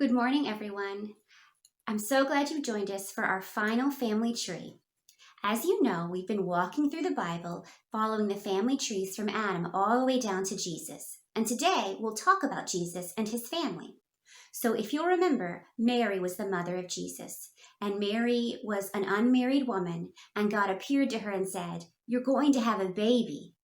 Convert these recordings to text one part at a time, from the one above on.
Good morning, everyone. I'm so glad you joined us for our final family tree. As you know, we've been walking through the Bible, following the family trees from Adam all the way down to Jesus. And today we'll talk about Jesus and his family. So if you'll remember, Mary was the mother of Jesus. And Mary was an unmarried woman, and God appeared to her and said, "You're going to have a baby."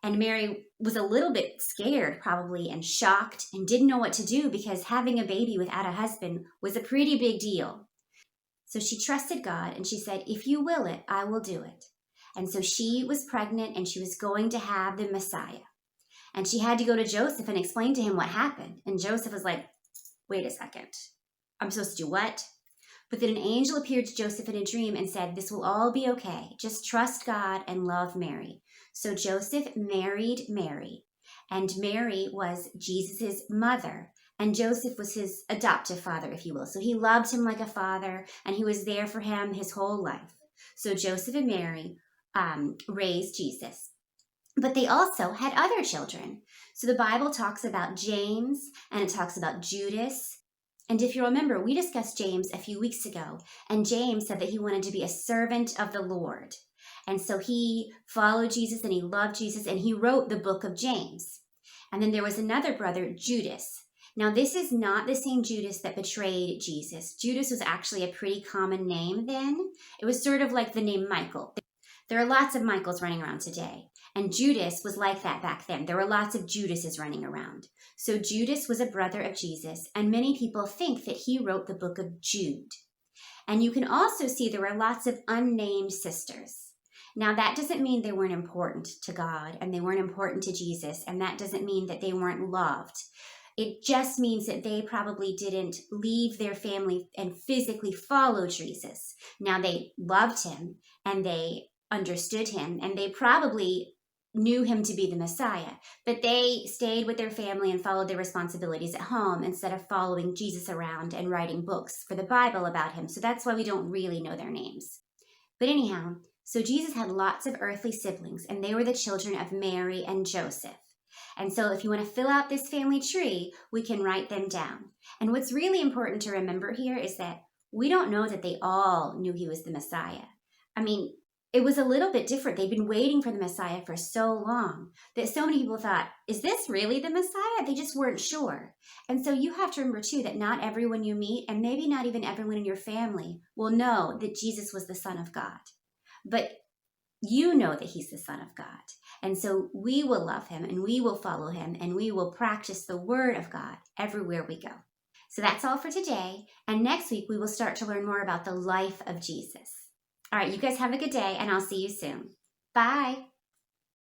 And Mary was a little bit scared, probably, and shocked, and didn't know what to do because having a baby without a husband was a pretty big deal. So she trusted God and she said, "If you will it, I will do it." And so she was pregnant and she was going to have the Messiah. And she had to go to Joseph and explain to him what happened. And Joseph was like, "Wait a second. I'm supposed to do what?" But then an angel appeared to Joseph in a dream and said, "This will all be okay. Just trust God and love Mary." So Joseph married Mary, and Mary was Jesus's mother, and Joseph was his adoptive father, if you will. So he loved him like a father, and he was there for him his whole life. So Joseph and Mary raised Jesus. But they also had other children. So the Bible talks about James, and it talks about Judas. And if you remember, we discussed James a few weeks ago, and James said that he wanted to be a servant of the Lord. And so he followed Jesus and he loved Jesus, and he wrote the book of James. And then there was another brother, Judas. Now, this is not the same Judas that betrayed Jesus. Judas was actually a pretty common name then. It was sort of like the name Michael. There are lots of Michaels running around today. And Judas was like that back then. There were lots of Judases running around. So Judas was a brother of Jesus, and many people think that he wrote the book of Jude. And you can also see there were lots of unnamed sisters. Now, that doesn't mean they weren't important to God and they weren't important to Jesus, and that doesn't mean that they weren't loved. It just means that they probably didn't leave their family and physically follow Jesus. Now, they loved him and they understood him, and they probably knew him to be the Messiah, but they stayed with their family and followed their responsibilities at home instead of following Jesus around and writing books for the Bible about him. So that's why we don't really know their names. But anyhow, so Jesus had lots of earthly siblings, and they were the children of Mary and Joseph. And so if you want to fill out this family tree, we can write them down. And what's really important to remember here is that we don't know that they all knew he was the Messiah. I mean, it was a little bit different. They'd been waiting for the Messiah for so long that so many people thought, is this really the Messiah? They just weren't sure. And so you have to remember, too, that not everyone you meet, and maybe not even everyone in your family, will know that Jesus was the Son of God. But you know that he's the Son of God. And so we will love him, and we will follow him, and we will practice the Word of God everywhere we go. So that's all for today. And next week, we will start to learn more about the life of Jesus. All right, you guys have a good day, and I'll see you soon. Bye.